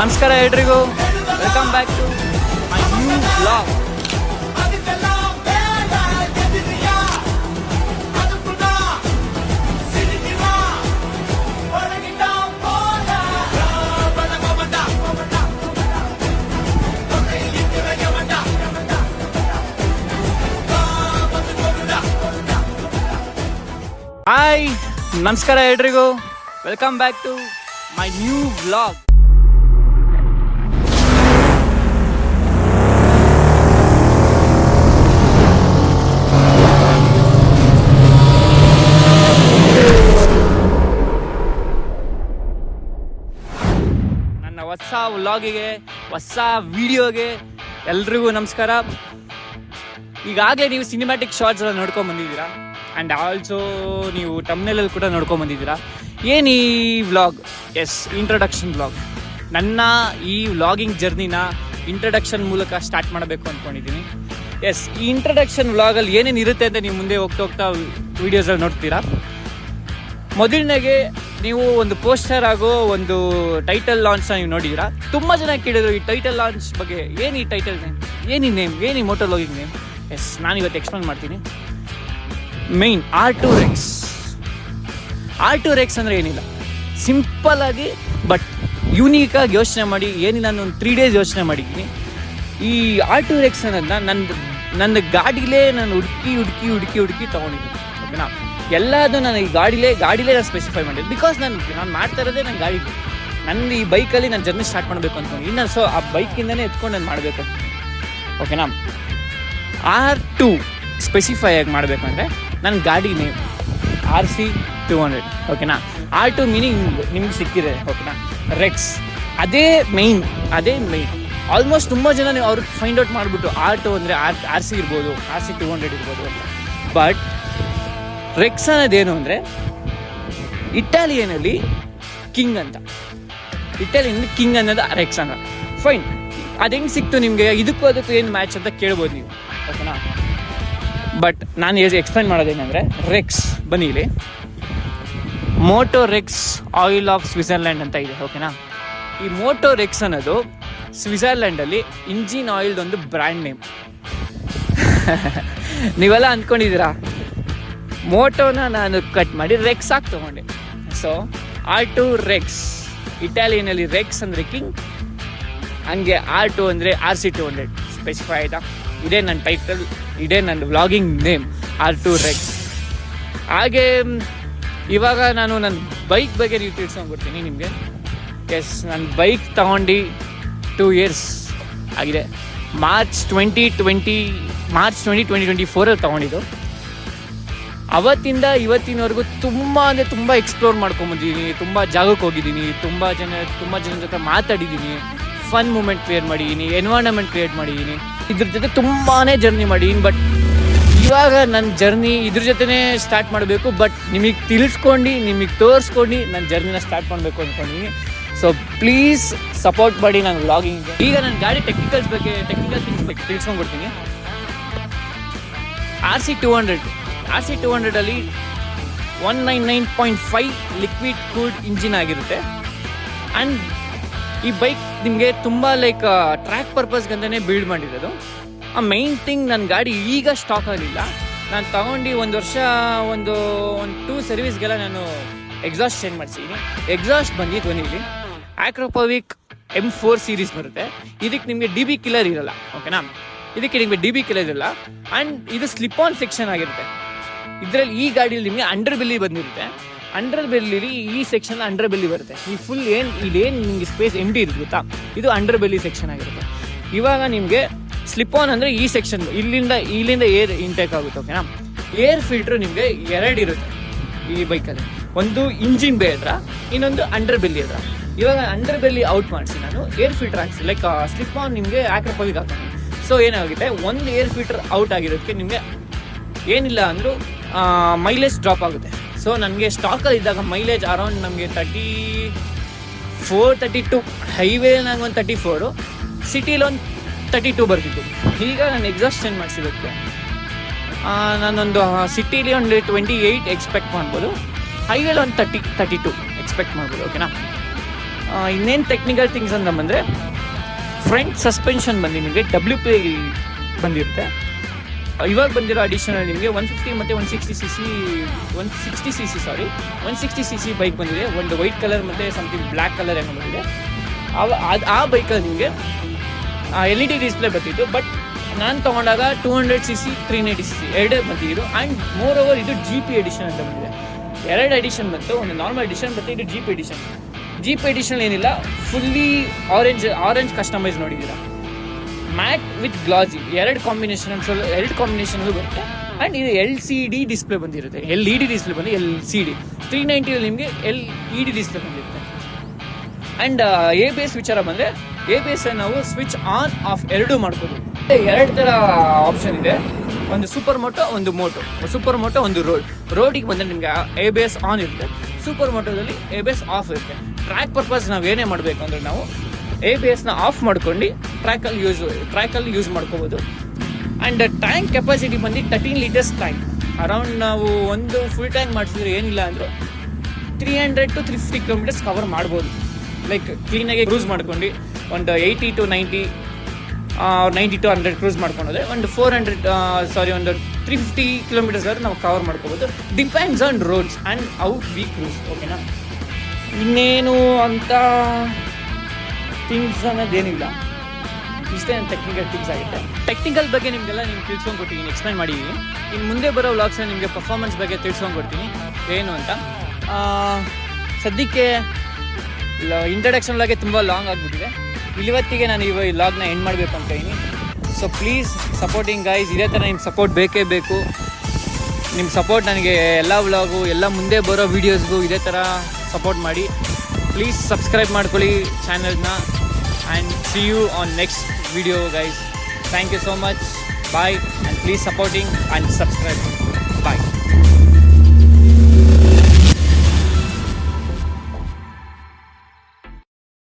ನಮಸ್ಕಾರ ಎಲ್ರಿಗೂ, welcome back to my new vlog. Hi, ನಮಸ್ಕಾರ ಎಲ್ರಿಗೂ, welcome back to my new vlog. ನನ್ನ ಹೊಸ ವ್ಲಾಗಿಗೆ, ಹೊಸ ವಿಡಿಯೋಗೆ ಎಲ್ರಿಗೂ ನಮಸ್ಕಾರ. ಈಗಾಗಲೇ ನೀವು ಸಿನಿಮ್ಯಾಟಿಕ್ ಶಾರ್ಟ್ಸ್ ಎಲ್ಲ ನೋಡ್ಕೊಂಡು ಬಂದಿದ್ದೀರಾ ಆ್ಯಂಡ್ ಆಲ್ಸೋ ನೀವು ತಮ್ನೇಲಲ್ಲಿ ಕೂಡ ನೋಡ್ಕೊಂಡು ಬಂದಿದ್ದೀರಾ. ಏನು ಈ ವ್ಲಾಗ್? S, introduction vlog. ನನ್ನ ಈ ವ್ಲಾಗಿಂಗ್ ಜರ್ನಿನ ಇಂಟ್ರಡಕ್ಷನ್ ಮೂಲಕ ಸ್ಟಾರ್ಟ್ ಮಾಡಬೇಕು ಅಂದ್ಕೊಂಡಿದ್ದೀನಿ. ಎಸ್, ಈ ಇಂಟ್ರಡಕ್ಷನ್ ವ್ಲಾಗಲ್ಲಿ ಏನೇನು ಇರುತ್ತೆ ಅಂತ ನೀವು ಮುಂದೆ ಹೋಗ್ತಾ ವೀಡಿಯೋಸಲ್ಲಿ ನೋಡ್ತೀರಾ. ಮೊದಲನೇಗೆ ನೀವು ಒಂದು ಪೋಸ್ಟರ್ ಆಗೋ ಒಂದು ಟೈಟಲ್ ಲಾಂಚ್ನ ನೀವು ನೋಡಿದ್ದೀರಾ. ತುಂಬ ಜನ ಕೇಳಿದ್ರು ಈ ಟೈಟಲ್ ಲಾಂಚ್ ಬಗ್ಗೆ, ಏನು ಈ ಟೈಟಲ್ ನೇಮ್, ಏನು ಈ ನೇಮ್, ಏನು ಈ ಮೋಟೋ ವ್ಲಾಗಿಂಗ್ ನೇಮ್. ಎಸ್, ನಾನು ಇವತ್ತು ಎಕ್ಸ್ಪ್ಲೇನ್ ಮಾಡ್ತೀನಿ. Main R2 Rex. R2 Rex ಅಂದರೆ ಏನಿಲ್ಲ, ಸಿಂಪಲ್ ಆಗಿ ಬಟ್ ಯೂನೀಕಾಗಿ ಯೋಚನೆ ಮಾಡಿ, ಏನಿಲ್ಲ ನಾನು ಒಂದು 3 days ಯೋಚನೆ ಮಾಡಿದ್ದೀನಿ. ಈ R2 Rex ಅನ್ನೋದನ್ನ ನನ್ನ ಗಾಡಿಲೇ ನಾನು ಹುಡುಕಿ ತೊಗೊಂಡಿದ್ದೀನಿ. ಓಕೆನಾ, ಎಲ್ಲದು ನಾನು ಈ ಗಾಡಿಲೇ ನಾನು ಸ್ಪೆಸಿಫೈ ಮಾಡಿದ್ದು. ಬಿಕಾಸ್ ನಾನು ಮಾಡ್ತಾ ಇರೋದೇ ನನ್ನ ಗಾಡಿ, ನನ್ನ ಈ ಬೈಕಲ್ಲಿ ನಾನು ಜರ್ನಿ ಸ್ಟಾರ್ಟ್ ಮಾಡಬೇಕು ಅಂದ್ಕೊಂಡು ಇನ್ನು. ಸೊ ಆ ಬೈಕಿಂದನೇ ಎತ್ಕೊಂಡು ನಾನು ಮಾಡಬೇಕು. ಓಕೆನಾ, R2 ಸ್ಪೆಸಿಫೈ ಆಗಿ ಮಾಡಬೇಕಂದ್ರೆ ನನ್ನ ಗಾಡಿ ನೇಮ್ RC200. ಓಕೆನಾ, R2 ಮೀನಿಂಗ್ ನಿಮ್ಗೆ ಸಿಕ್ಕಿದೆ. ಓಕೆನಾ, ರೆಕ್ಸ್ ಅದೇ ಮೈನ್. ಆಲ್ಮೋಸ್ಟ್ ತುಂಬ ಜನ ನೀವು ಅವ್ರಿಗೆ ಫೈಂಡ್ ಔಟ್ ಮಾಡಿಬಿಟ್ಟು R2 ಅಂದರೆ RC ಇರ್ಬೋದು, RC200 ಇರ್ಬೋದು ಅಂತ. ಬಟ್ ರೆಕ್ಸ್ ಅನ್ನೋದೇನು ಅಂದರೆ ಇಟಾಲಿಯನಲ್ಲಿ ಕಿಂಗ್ ಅಂತ. ಇಟಾಲಿಯನ್ ಕಿಂಗ್ ಅನ್ನೋದು ರೆಕ್ಸ್ ಅನ್ನೋ. ಫೈನ್, ಅದು ಹೆಂಗೆ ಸಿಕ್ತು ನಿಮಗೆ, ಇದಕ್ಕೂ ಅದಕ್ಕೂ ಏನು ಮ್ಯಾಚ್ ಅಂತ ಕೇಳ್ಬೋದು ನೀವು. ಓಕೆನಾ, ಬಟ್ ನಾನು ಎಕ್ಸ್ಪ್ಲೈನ್ ಮಾಡೋದೇನೆಂದರೆ, ರೆಕ್ಸ್ ಬನ್ನಿ ಇಲ್ಲಿ Moto Rex oil of Switzerland ಅಂತ ಇದೆ. ಓಕೆನಾ, ಈ ಮೋಟೋ ರೆಕ್ಸ್ ಅನ್ನೋದು ಸ್ವಿಟ್ಜರ್ಲ್ಯಾಂಡಲ್ಲಿ ಇಂಜಿನ್ ಆಯಿಲ್ದೊಂದು ಬ್ರ್ಯಾಂಡ್ ನೇಮ್. ನೀವೆಲ್ಲ ಅಂದ್ಕೊಂಡಿದ್ದೀರಾ, ಮೋಟೋನ ನಾನು ಕಟ್ ಮಾಡಿ ರೆಕ್ಸ್ ಆಗಿ ತೊಗೊಂಡೆ. ಸೊ R2 Rex, ಇಟಾಲಿಯನಲ್ಲಿ ರೆಕ್ಸ್ ಅಂದರೆ ಕಿಂಗ್, ಹಂಗೆ R2 ಅಂದರೆ RC200 ಸ್ಪೆಸಿಫೈ ಆಯಿತಾ. ಇದೇ ನನ್ನ ಟೈಟಲ್, ಇದೇ ನನ್ನ ವ್ಲಾಗಿಂಗ್ ನೇಮ್ R2 Rex. ಹಾಗೆ ಇವಾಗ ನಾನು ನನ್ನ ಬೈಕ್ ಬಗ್ಗೆ ನೀವು ತಿಳ್ಸ್ಕೊಂಡ್ಬಿಡ್ತೀನಿ ನಿಮಗೆ. ಎಸ್, ನನ್ನ ಬೈಕ್ ತಗೊಂಡು 2 years ಆಗಿದೆ. ಮಾರ್ಚ್ 2024 ತೊಗೊಂಡಿದ್ದು. ಅವತ್ತಿಂದ ಇವತ್ತಿನವರೆಗೂ ತುಂಬ ಎಕ್ಸ್ಪ್ಲೋರ್ ಮಾಡ್ಕೊಂಬಂದಿದ್ದೀನಿ, ತುಂಬ ಜಾಗಕ್ಕೆ ಹೋಗಿದ್ದೀನಿ, ತುಂಬ ಜನ ಜೊತೆ ಮಾತಾಡಿದ್ದೀನಿ, ಫನ್ ಮೂಮೆಂಟ್ ಕ್ರಿಯೇಟ್ ಮಾಡಿದ್ದೀನಿ, ಎನ್ವೈರನ್ಮೆಂಟ್ ಕ್ರಿಯೇಟ್ ಮಾಡಿದ್ದೀನಿ, ಇದ್ರ ಜೊತೆ ತುಂಬಾ ಜರ್ನಿ ಮಾಡಿದ್ದೀನಿ. ಬಟ್ ಇವಾಗ ನನ್ನ ಜರ್ನಿ ಇದ್ರ ಜೊತೆನೇ ಸ್ಟಾರ್ಟ್ ಮಾಡಬೇಕು. ಬಟ್ ನಿಮಗೆ ತಿಳಿಸ್ಕೊಂಡು, ನಿಮಗೆ ತೋರಿಸ್ಕೊಂಡು ನನ್ನ ಜರ್ನಿನ ಸ್ಟಾರ್ಟ್ ಮಾಡಬೇಕು ಅಂದ್ಕೊಂಡಿದ್ದೀನಿ. ಸೊ ಪ್ಲೀಸ್ ಸಪೋರ್ಟ್ ಮಾಡಿ ನನ್ನ ವ್ಲಾಗಿಂಗ್ಗೆ. ಈಗ ನನ್ನ ಗಾಡಿ ಟೆಕ್ನಿಕಲ್ ಥಿಂಗ್ಸ್ ಬಗ್ಗೆ ತಿಳಿಸ್ಕೊಂಡ್ಬಿಡ್ತೀನಿ. RC200 ಅಲ್ಲಿ 199.5 ಲಿಕ್ವಿಡ್ ಕೂಲ್ಡ್ ಇಂಜಿನ್ ಆಗಿರುತ್ತೆ. ಆ್ಯಂಡ್ ಈ ಬೈಕ್ ನಿಮಗೆ ತುಂಬ ಲೈಕ್ ಟ್ರ್ಯಾಕ್ ಪರ್ಪಸ್ಗಂತಲೇ ಬಿಲ್ಡ್ ಮಾಡಿರೋದು. ಆ ಮೈನ್ ಥಿಂಗ್, ನನ್ನ ಗಾಡಿ ಈಗ ಸ್ಟಾಕ್ ಆಗಲಿಲ್ಲ. ನಾನು ತಗೊಂಡು 1 ವರ್ಷ ಒಂದು 2 ಸರ್ವಿಸ್ಗೆಲ್ಲ ನಾನು ಎಕ್ಸಾಸ್ಟ್ ಚೇಂಜ್ ಮಾಡಿಸಿದ್ದೀನಿ. ಎಕ್ಸಾಸ್ಟ್ ಬಂದಿಲ್ಲಿ ಆಕ್ರೋಪವಿಕ್ M4 ಸೀರೀಸ್ ಬರುತ್ತೆ. ಇದಕ್ಕೆ ನಿಮಗೆ DB ಕಿಲ್ಲರ್ ಇರಲ್ಲ. ಓಕೆನಾ, ಇದಕ್ಕೆ ನಿಮಗೆ DB ಕಿಲ್ಲರ್ ಇರಲ್ಲ. ಆ್ಯಂಡ್ ಇದು ಸ್ಲಿಪ್ ಆನ್ ಸೆಕ್ಷನ್ ಆಗಿರುತ್ತೆ. ಇದರಲ್ಲಿ ಈ ಗಾಡಿಯಲ್ಲಿ ನಿಮಗೆ ಅಂಡರ್ ಬೆಲ್ಲಿ ಬಂದಿರುತ್ತೆ. ಅಂಡರ್ ಬೆಲ್ಲಿಲಿ ಈ ಸೆಕ್ಷನ್ ಅಂಡರ್ ಬೆಲ್ಲಿ ಬರುತ್ತೆ. ಈ ಫುಲ್ ಇಲ್ಲೇನು ನಿಮಗೆ ಸ್ಪೇಸ್ ಎಂಟಿ ಇರುತ್ತೆ ಗೊತ್ತಾ, ಇದು ಅಂಡರ್ ಬೆಲ್ಲಿ ಸೆಕ್ಷನ್ ಆಗಿರುತ್ತೆ. ಇವಾಗ ನಿಮಗೆ ಸ್ಲಿಪ್ ಆನ್ ಅಂದರೆ ಈ ಸೆಕ್ಷನ್, ಇಲ್ಲಿಂದ ಏರ್ ಇಂಟೇಕ್ ಆಗುತ್ತೆ. ಓಕೆನಾ, ಏರ್ ಫಿಲ್ಟ್ರು ನಿಮಗೆ 2 ಇರುತ್ತೆ ಈ ಬೈಕಲ್ಲಿ. ಒಂದು ಇಂಜಿನ್ ಬೇ ಹತ್ರ, ಇನ್ನೊಂದು ಅಂಡರ್ ಬೆಲ್ಲಿ ಹತ್ರ. ಇವಾಗ ಅಂಡರ್ ಬೆಲ್ಲಿ ಔಟ್ ಮಾಡಿಸಿ ನಾನು ಏರ್ ಫಿಲ್ಟರ್ ಹಾಕ್ಸಿ, ಲೈಕ್ ಸ್ಲಿಪ್ ಆನ್ ನಿಮಗೆ ಆಕ್ರೋಪವಿಕ್ ಹಾಕ್ತೀನಿ. ಸೊ ಏನಾಗುತ್ತೆ, ಒಂದು ಏರ್ ಫಿಲ್ಟರ್ ಔಟ್ ಆಗಿರೋದಕ್ಕೆ ನಿಮಗೆ ಏನಿಲ್ಲ ಅಂದರೂ ಮೈಲೇಜ್ ಡ್ರಾಪ್ ಆಗುತ್ತೆ. ಸೊ ನನಗೆ ಸ್ಟಾಕಲ್ಲಿ ಇದ್ದಾಗ ಮೈಲೇಜ್ ಅರೌಂಡ್ ನಮಗೆ 34-32, ಹೈವೇ ನಂಗೆ ಒಂದು 34, ಸಿಟಿಲಿ ಒಂದು 32 ಬರ್ತಿತ್ತು. ಈಗ ನಾನು ಎಕ್ಸಾಸ್ಟ್ ಚೇಂಜ್ ಮಾಡಿಸಿದ್ದಕ್ಕೆ ನಾನೊಂದು ಸಿಟಿಲಿ ಒಂದು 28 ಎಕ್ಸ್ಪೆಕ್ಟ್ ಮಾಡ್ಬೋದು, ಹೈವೇಲಿ ಒಂದು 30-32 ಎಕ್ಸ್ಪೆಕ್ಟ್ ಮಾಡ್ಬೋದು. ಓಕೆನಾ, ಇನ್ನೇನು ಟೆಕ್ನಿಕಲ್ ಥಿಂಗ್ಸ್ ಅಂತ ಬಂದರೆ ಫ್ರಂಟ್ ಸಸ್ಪೆನ್ಷನ್ ಬಂದು ನಿಮಗೆ WP ಬಂದಿರುತ್ತೆ. ಇವಾಗ ಬಂದಿರೋ ಅಡಿಷನಲ್ ನಿಮಗೆ 150 ಮತ್ತು 160 cc ಬೈಕ್ ಬಂದಿದೆ. ಒಂದು ವೈಟ್ ಕಲರ್ ಮತ್ತು ಸಮಥಿಂಗ್ ಬ್ಲ್ಯಾಕ್ ಕಲರ್ ಏನೋ ಬಂದಿದೆ. ಆ ಬೈಕಲ್ಲಿ ನಿಮಗೆ LED ಡಿಸ್ಪ್ಲೇ ಬರ್ತಿತ್ತು. ಬಟ್ ನಾನು ತೊಗೊಂಡಾಗ 200cc 390cc ಎರಡೇ ಬಂದಿದ್ರು. ಆ್ಯಂಡ್ ಮೋರ್ ಓವರ್ ಇದು GP ಎಡಿಷನ್ ಅಂತ ಬಂದಿದೆ. 2 ಎಡಿಷನ್ ಬಂತು, ಒಂದು ನಾರ್ಮಲ್ ಎಡಿಷನ್ ಮತ್ತು ಇದು GP ಎಡಿಷನ್. GP ಎಡಿಷನ್ ಏನಿಲ್ಲ, ಫುಲ್ಲಿ ಆರೆಂಜ್ ಕಸ್ಟಮೈಸ್ ನೋಡಿದ್ದೀರಾ. ಮ್ಯಾಟ್ ವಿತ್ ಗ್ಲಾಸಿ ಎರಡು ಕಾಂಬಿನೇಷನಲ್ಲೂ ಬರುತ್ತೆ. ಆ್ಯಂಡ್ ಇದು LCD ಡಿಸ್ಪ್ಲೇ ಬಂದಿರುತ್ತೆ. LED ಡಿಸ್ಪ್ಲೇ ಬಂದು LCD 390 ನಿಮಗೆ LED ಡಿಸ್ಪ್ಲೇ ಬಂದಿರುತ್ತೆ. ಆ್ಯಂಡ್ ABS ವಿಚಾರ ಬಂದರೆ ABS ನಾವು ಸ್ವಿಚ್ ಆನ್ ಆಫ್ ಎರಡೂ ಮಾಡ್ಕೋಬೋದು. 2 ಥರ ಆಪ್ಷನ್ ಇದೆ, ಒಂದು ಸೂಪರ್ ಮೋಟೋ, ಒಂದು ಒಂದು ರೋಡಿಗೆ ಬಂದರೆ ನಿಮಗೆ ABS ಆನ್ ಇರುತ್ತೆ. ಸೂಪರ್ ಮೋಟೋದಲ್ಲಿ ABS ಆಫ್ ಇರುತ್ತೆ. ಟ್ರ್ಯಾಕ್ ಪರ್ಪಸ್ ನಾವು ಏನೇ ಮಾಡಬೇಕು ಅಂದರೆ ನಾವು ABSನ ಆಫ್ ಮಾಡ್ಕೊಂಡು ಟ್ರ್ಯಾಕಲ್ಲಿ ಯೂಸ್ ಮಾಡ್ಕೋಬೋದು. ಆ್ಯಂಡ್ ಟ್ಯಾಂಕ್ ಕೆಪಾಸಿಟಿ ಬಂದು 13 ಲೀಟರ್ಸ್ ಟ್ಯಾಂಕ್. ಅರೌಂಡ್ ನಾವು ಒಂದು ಫುಲ್ ಟ್ಯಾಂಕ್ ಮಾಡಿಸಿದ್ರೆ ಏನಿಲ್ಲ ಅಂದರೂ 300 to 350 ಕಿಲೋಮೀಟರ್ಸ್ ಕವರ್ ಮಾಡ್ಬೋದು. ಲೈಕ್ ಕ್ಲೀನಾಗಿ ಕ್ರೂಸ್ ಮಾಡ್ಕೊಂಡು ಒಂದು 80 to 90 to 100 ಕ್ರೂಸ್ ಮಾಡ್ಕೊಂಡೋದ್ರೆ ಒಂದು 350 ಕಿಲೋಮೀಟರ್ಸ್ ಆದರೂ ನಾವು ಕವರ್ ಮಾಡ್ಕೋಬೋದು. Depends on roads and how we cruise. ಓಕೆನಾ? ಇನ್ನೇನು ಅಂತ ಥಿಂಗ್ಸ್ ಅನ್ನೋದೇನಿಲ್ಲ, ಇಷ್ಟೇ ನನ್ನ ಟೆಕ್ನಿಕಲ್ ಥಿಂಗ್ಸ್ ಆಗುತ್ತೆ. ಟೆಕ್ನಿಕಲ್ ಬಗ್ಗೆ ನಿಮಗೆಲ್ಲ ತಿಳ್ಸ್ಕೊಂಡ್ಕೊಟ್ಟಿದ್ದೀನಿ, ಎಕ್ಸ್ಪ್ಲೈನ್ ಮಾಡಿದ್ದೀನಿ. ಇನ್ನು ಮುಂದೆ ಬರೋ ವ್ಲಾಗ್ಸಲ್ಲಿ ನಿಮಗೆ ಪರ್ಫಾರ್ಮೆನ್ಸ್ ಬಗ್ಗೆ ತಿಳ್ಸ್ಕೊಂಡ್ಕೊಡ್ತೀನಿ ಏನು ಅಂತ. ಸದ್ಯಕ್ಕೆ ಇಂಟ್ರಡಕ್ಷನ್ ವ್ಲಾಗೆ ತುಂಬ ಲಾಂಗ್ ಆಗಿಬಿಟ್ಟಿದೆ. ಇವತ್ತಿಗೆ ನಾನು ಈ ವ್ಲಾಗ್ನ ಎಂಡ್ ಮಾಡಬೇಕು ಅಂತ ಇದ್ದೀನಿ. So please supporting guys. ಇದೇ ಥರ ನಿಮ್ಮ ಸಪೋರ್ಟ್ ಬೇಕೇ ಬೇಕು. ನಿಮ್ಮ ಸಪೋರ್ಟ್ ನನಗೆ ಎಲ್ಲ ವ್ಲಾಗು, ಎಲ್ಲ ಮುಂದೆ ಬರೋ ವೀಡಿಯೋಸ್ಗೂ ಇದೇ ಥರ ಸಪೋರ್ಟ್ ಮಾಡಿ. ಪ್ಲೀಸ್ ಸಬ್ಸ್ಕ್ರೈಬ್ ಮಾಡ್ಕೊಳ್ಳಿ ಚಾನಲ್ನ. And see you on next video guys. Thank you so much. Bye. And please supporting and subscribe. Bye.